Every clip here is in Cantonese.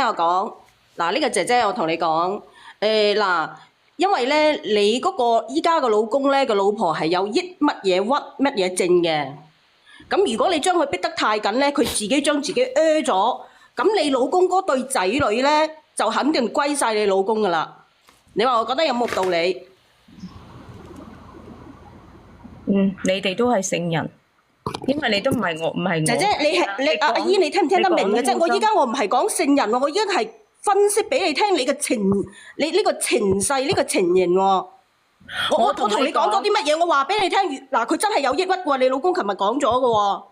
我講嗱，呢個姐姐我同你講，嗱，因為咧你嗰個依家個老公咧個老婆係有抑乜嘢鬱乜嘢症嘅，咁如果你將佢逼得太緊咧，佢自己將自己咗，咁你老公嗰對仔女咧就肯定歸晒你老公噶啦。你話我覺得有冇道理？你哋都係聖人。因為你都唔係我，唔係我。姐姐，你阿姨，你聽唔聽得明嘅啫？我依家我唔係講聖人喎，我依家係分析俾你聽你嘅情，你呢個情勢呢個情形喎。我同你講咗啲乜嘢？我話俾你聽，嗱，佢真係有抑鬱喎。你老公琴日講咗嘅喎。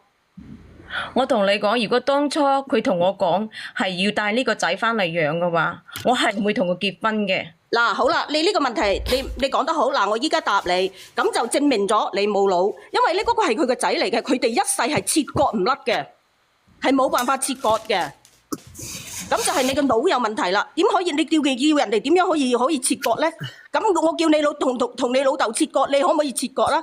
我同你講，如果當初佢同我講係要帶呢個仔翻嚟養嘅話，我係唔會同佢結婚嘅。嗱，好啦，你呢個問題你講得好，嗱，我依家答你，咁就證明咗你冇腦，因為呢嗰個係佢個仔嚟嘅，佢哋一世係切割唔甩嘅，係冇辦法切割嘅，咁就係你個腦有問題啦。點可以你叫人哋點樣可以切割咧？咁我叫你同你老豆切割，你可唔可以切割啦？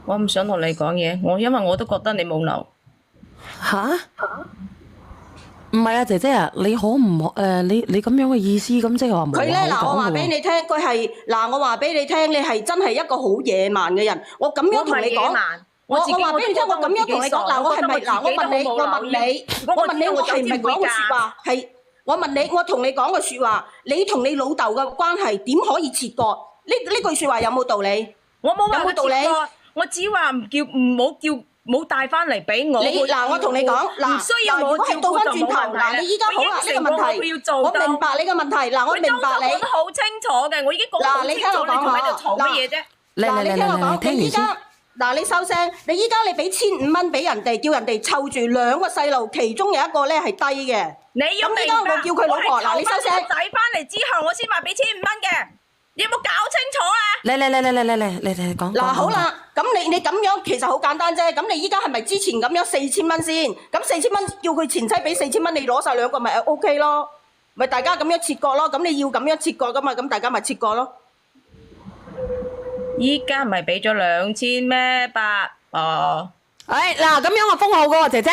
我唔想同你講嘢，因為我都覺得你冇腦。吓？唔係啊，姐姐啊，你可唔你咁樣嘅意思，咁即係話冇口講嘅喎。佢咧嗱，我話俾你聽，佢係嗱，我話俾你聽，你係真係一個好野蠻嘅人。我咁樣同你講，我話俾你聽，我咁樣同你講，嗱，我係咪嗱？我問你，我係唔係講個説話？係我問你，我同你講個説話，你同你老豆嘅關係點可以切割？呢句説話有冇道理？我冇話有冇道理？我只話唔好叫。冇帶翻嚟俾我。嗱，我同你講，嗱，唔需要我照顧就冇問題。嗱，你依家好啦，呢個問題，我明白你嘅問題。嗱，我明白你。我講得好清楚嘅，我已經講得好清楚，你仲喺度嘈乜嘢啫？嗱，你聽我講，你依家嗱，你收聲。你依家你俾1500蚊俾人哋，叫人哋湊住2個細路，其中有一個咧係低嘅。你要明白。咁依家我叫佢老婆，嗱，你收聲。我仔翻嚟之後，我先話俾1500蚊嘅。你有冇搞清楚啊？你講。嗱，好啦，咁你咁樣其實好簡單啫。咁你依家係咪之前咁樣4000蚊先？咁4000蚊叫佢前妻俾4000蚊，你攞晒2個咪 OK 咯？咪大家咁樣切割咯。咁你要咁樣切割噶嘛？咁大家咪切割咯。依家唔係俾咗2000咩？爸，嗱，咁樣我封號噶喎，姐姐。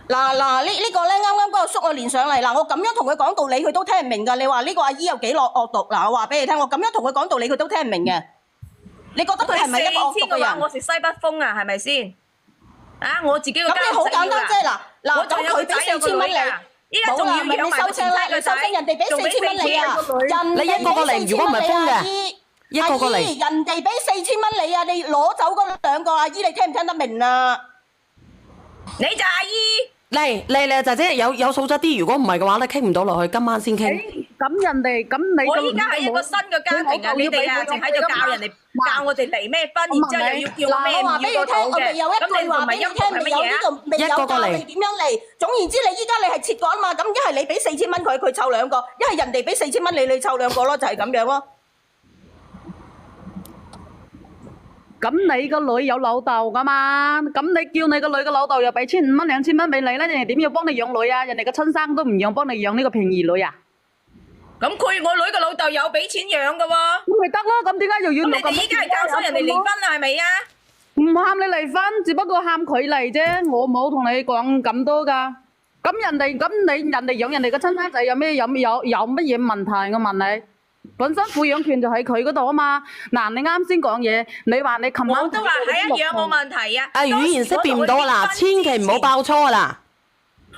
嗱，呢個咧啱啱嗰個叔我連上嚟，嗱，我咁樣同佢講道理，佢都聽唔明噶。你話呢個阿姨有幾惡毒？嗱，我話俾你聽，我咁樣同佢講道理，佢都聽唔明嘅。你覺得佢係咪一個惡毒嘅人？我食西北風啊，係咪先？啊，我自己個家咁你好簡單啫，嗱，咁佢俾4000蚊你，依家仲要養埋個前妻個仔，人哋俾4000蚊你啊，你一個個嚟，如果唔係封嘅，一個個嚟。阿姨，人哋俾4000蚊你啊，你攞走嗰2個，阿姨你聽唔聽得明啊？你就阿姨。嚟，姐姐有素質啲，如果唔係嘅話咧，傾唔到落去，今晚先傾。咁人哋咁你我依家係一個新嘅家庭啊！你哋啊，淨喺度教人哋教我哋離咩婚，然之後又要叫我咩唔要個肚嘅，咁你仲咪一個係乜嘢啊？一個個嚟，點樣嚟？總言之，你依家你係切割啊嘛，咁一係你俾4000蚊佢湊2個，一係人哋俾4000蚊你湊2個咯，就係咁樣咯。咁你個女有老豆噶嘛？咁你叫你個女個老豆又俾1500蚊、2000蚊俾你咧，人哋點要幫你養女啊？人哋個親生都唔養，幫你養呢個便宜女啊？咁我女個老豆有俾錢養噶喎。咁咪得咯？咁點解又要咁你哋依家係教唆人哋離婚啦？係咪啊？唔喊你離婚，只不過喊佢嚟啫。我冇同你講咁多噶。咁人哋養人哋個親生仔有乜嘢問題？我問你。本身撫養權就喺佢嗰度啊嘛。嗱，你啱先講嘢，你話你琴晚我都話係一樣冇問題啊。語言識別唔到啦，千祈唔好爆錯啦。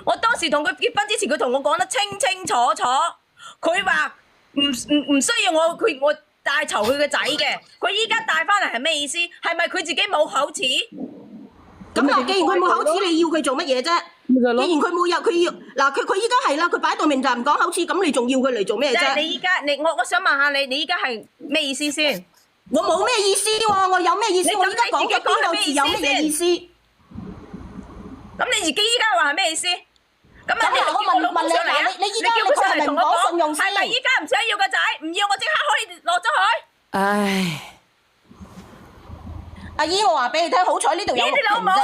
我當時同佢結婚之前，佢同我講得清清楚楚。佢話唔需要我帶籌佢個仔嘅。佢依家帶翻嚟係咩意思？係咪佢自己冇口齒？咁嗱，既然佢冇口齒，你要佢做乜嘢啫？既然佢冇有，佢要嗱佢依家係啦，佢擺到明就唔講口齒，咁你仲要佢嚟做咩啫？你依家我想問下你，你依家係咩意思先？我冇咩意思喎，我有咩意思？我依家講嘅邊有字有咩意思？咁你自己依家話係咩意思？咁啊，我問你嗱，你依家你係咪唔講信用先？係咪依家唔想要個仔？唔要我即刻可以落咗佢？唉，阿姨，我話俾你聽，好彩呢度有6瓶啫。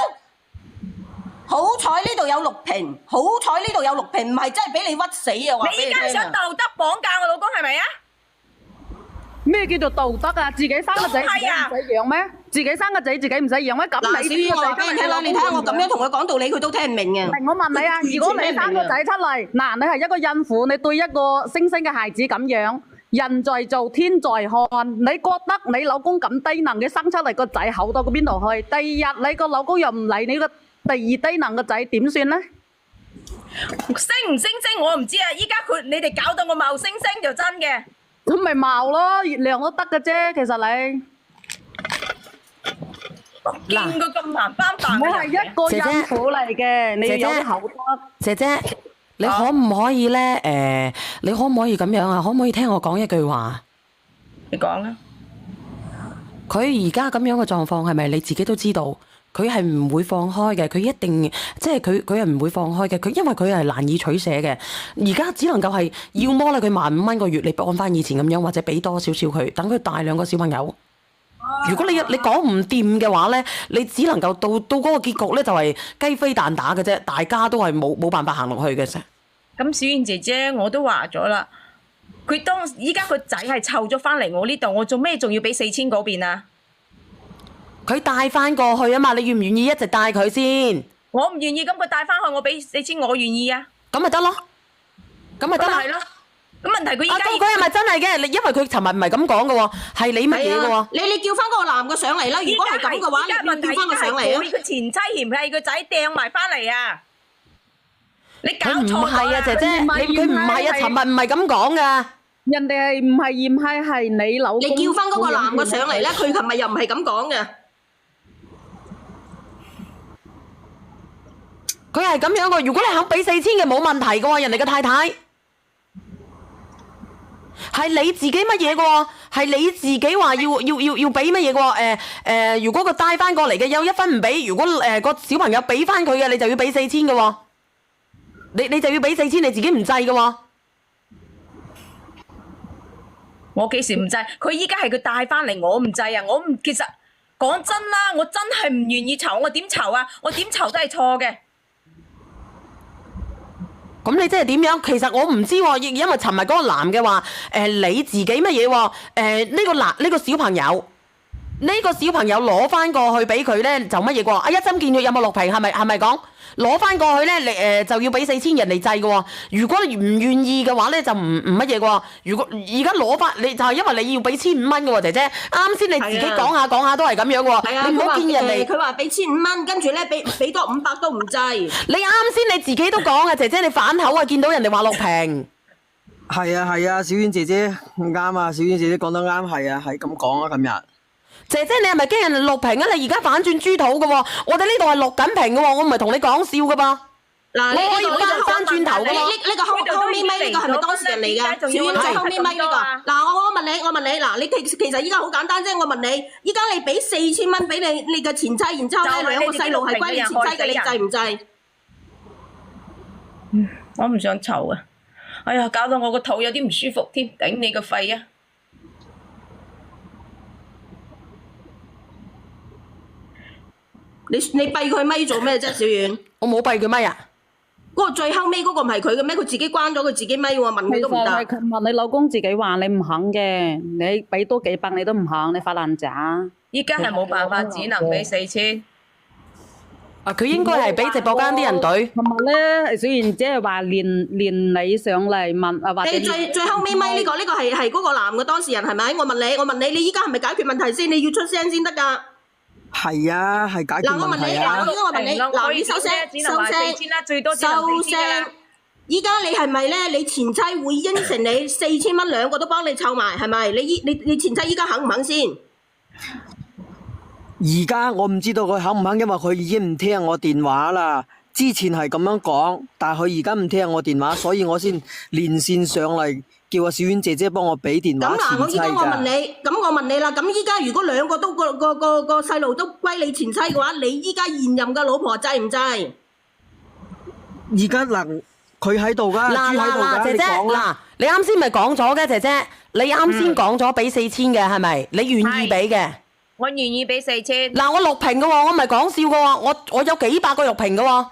好彩呢度有6瓶，好彩呢度有6瓶，唔係真係俾你屈死啊！話俾你聽啊！你依家想道德綁架我老公係咪啊？咩叫做道德啊？自己生個仔唔使養咩？自自己生個仔自己唔使養咩？咁嗱，小雨，我話俾你聽啦，你睇下我咁樣同佢講道理，佢都聽唔明嘅。我問你啊，如果你生個仔出嚟，嗱，你係一個孕婦，你對一個星星嘅孩子咁樣，人在做天在看，你覺得你老公咁低能嘅生出嚟個仔好到邊度去？第二日你個老公又唔理你個第二低能個仔點算呢？升唔升星我唔知啊！依家你哋搞到我冒星星就真嘅。咁咪鬧咯，月亮都得嘅啫。其實你見過咁難擔飯我係嘅人一個孕婦嚟嘅，你要有口德。姐姐，你可唔可以咧？你可唔可以咁樣啊？可唔可以聽我講一句話？你講啊！佢而家咁樣嘅狀況係咪你自己都知道？佢係唔會放開嘅，佢一定即係佢係唔會放開嘅。佢因為佢係難以取捨嘅，而家只能夠係要麼咧佢15,000個月，你按翻以前咁樣，或者俾多少少佢，等佢帶2個小朋友。如果你講唔掂嘅話咧，你只能夠到嗰個結局咧就係雞飛蛋打嘅啫，大家都係冇辦法行落去嘅啫。咁小燕姐姐我都話咗啦，佢依家個仔係湊咗翻嚟我呢度，我做咩仲要俾4,000嗰邊啊？佢帶翻過去啊嘛，你願唔願意一直帶佢先？我唔願意，咁佢帶翻去，我俾4,000，我願意啊。咁咪得咯，咁咪得咯。係咯。咁問題佢依家佢係咪真係嘅？因為佢尋日唔係咁講嘅喎，係你乜嘢嘅喎？你叫翻嗰個男嘅上嚟啦！如果係咁嘅話，你叫翻佢上嚟啊！佢前妻嫌棄個仔掟埋翻嚟啊！你搞佢唔錯係啊，姐姐，佢唔係啊，尋日唔係咁講噶。人哋係唔係嫌棄係你老公？你叫翻嗰個男嘅上嚟咧，佢尋日又唔係咁講嘅。佢係咁樣嘅，如果你肯俾4,000嘅冇問題嘅喎，人哋嘅太太係你自己乜嘢嘅喎？係你自己話要俾乜嘢嘅喎？如果佢帶翻過嚟嘅有1分唔俾，如果個小朋友俾翻佢嘅，你就要俾4,000嘅喎。你就要俾4,000，你自己唔制嘅喎。我幾時唔制？佢依家係佢帶翻嚟，我唔制啊！其實講真啦，我真係唔願意籌，我點籌啊？我點籌都係錯嘅。咁你即係點樣？其實我唔知喎，因為尋日嗰個男嘅話，你自己乜嘢喎？呢個小朋友，攞翻過去俾佢咧，就乜嘢喎？一針見血有冇錄屏？係咪講攞翻過去咧？你就要俾4,000人嚟制嘅喎。如果你唔願意嘅話咧，就唔乜嘢嘅喎。如果而家攞翻，你就係因為你要俾1,500蚊嘅喎，姐姐。啱先你自己講下都係咁樣嘅喎。你唔好見人哋。佢話俾1,500蚊，跟住咧俾多500都唔制。你啱先你自己都講啊，姐姐你反口啊，見到人哋話錄屏。係啊，小婉姐姐啱啊，小婉姐姐講得啱，係啊，係咁講啊，今日。姐姐，你係咪驚人哋錄屏啊？你而家反轉豬肚嘅喎，我哋呢度係錄緊屏嘅喎，我唔係同你講笑嘅噃。嗱，你可以翻轉頭嘅喎。呢個後尾咪呢個係咪當事人嚟㗎？小婉最後尾咪呢個。嗱，我問你，嗱，你其實依家好簡單啫，我問你，依家你俾4,000蚊俾你嘅前妻，然之後咧2個細路係歸你前妻嘅，你制唔制？我唔想籌啊！哎呀，搞到我個肚有啲唔舒服添，頂你個肺啊！你閉佢咪做咩啫，小遠？我冇閉佢咪啊！嗰個最後尾嗰個唔係佢嘅咩？佢自己關咗佢自己咪喎，問佢都唔得。問你老公自己話你唔肯嘅，你俾多幾百你都唔肯，你發爛渣。依家係冇辦法，只能俾4,000。啊，佢應該係俾直播間啲人隊。同埋咧，小賢姐係話連你上嚟問啊，或者你最後尾咪呢個係嗰個男嘅當事人係咪？我問你，你依家係咪解決問題先？你要出聲先得㗎。係啊，係解決問題啊。我問你，嗱，你收聲。依家你係咪咧？你前妻會應承你4,000蚊2個都幫你湊埋，係咪？你前妻依家肯唔肯先？而家我唔知道佢肯唔肯，因為佢已經唔聽我電話啦。之前係咁樣講，但係佢而家唔聽我電話，所以我先連線上嚟叫阿小婉姐姐幫我俾電話前妻㗎。我問你啦，咁依家如果2個都個細路都歸你前妻嘅話，你依家現任嘅老婆制唔制？而家嗱，佢喺度㗎，豬喺度㗎，姐姐，嗱，你啱先咪講咗嘅，姐姐，你啱先講咗俾4,000嘅係咪？你願意俾嘅？我願意俾4,000。嗱，我錄屏嘅喎，我唔係講笑嘅喎，我有幾百個錄屏嘅喎。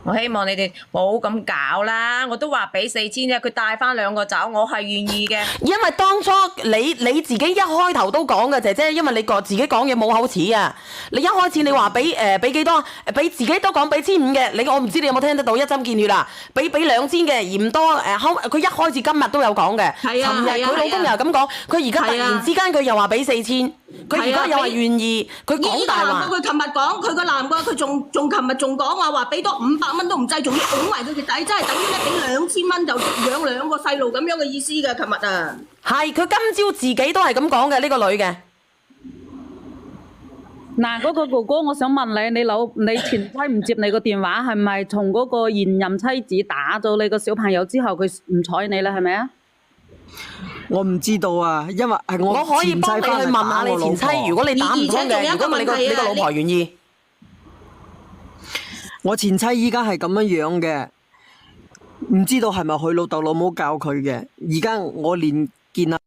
我希望你哋冇咁搞啦，我都話俾4000啫，佢帶翻2個走，我係願意嘅。因為當初你自己一開頭都講嘅姐姐，因為你自己講嘢冇口齒啊！你一開始你話俾幾多？俾自己都講俾1500嘅，我唔知你有冇聽得到一針見血啦？俾2000嘅嫌多佢一開始今日都有講嘅，係啊尋日係啊佢老公又咁講，佢而家突係啊然之間佢又話俾4000，佢而家又話願意，佢講大話。佢琴日講，佢個男嘅佢仲琴日仲講話俾多500蚊都唔制，仲要拱埋佢嘅底，真係等於咧俾2000蚊就養2個細路咁樣嘅意思嘅。琴日啊，係佢今朝自己都係咁講嘅呢個女嘅。嗱，嗰個哥哥，我想問你，你前妻唔接你個電話，係咪從嗰個現任妻子打咗你個小朋友之後，佢唔睬你啦？係咪啊？我唔知道啊，因為係我可以前妻幫你去返嚟問下你打我老婆前妻，如果你打唔通嘅，而且仲有一如果你個個問題啊你個老婆願意，我前妻依家係咁樣嘅，唔知道係咪佢老豆老母教佢嘅。而家我連見啊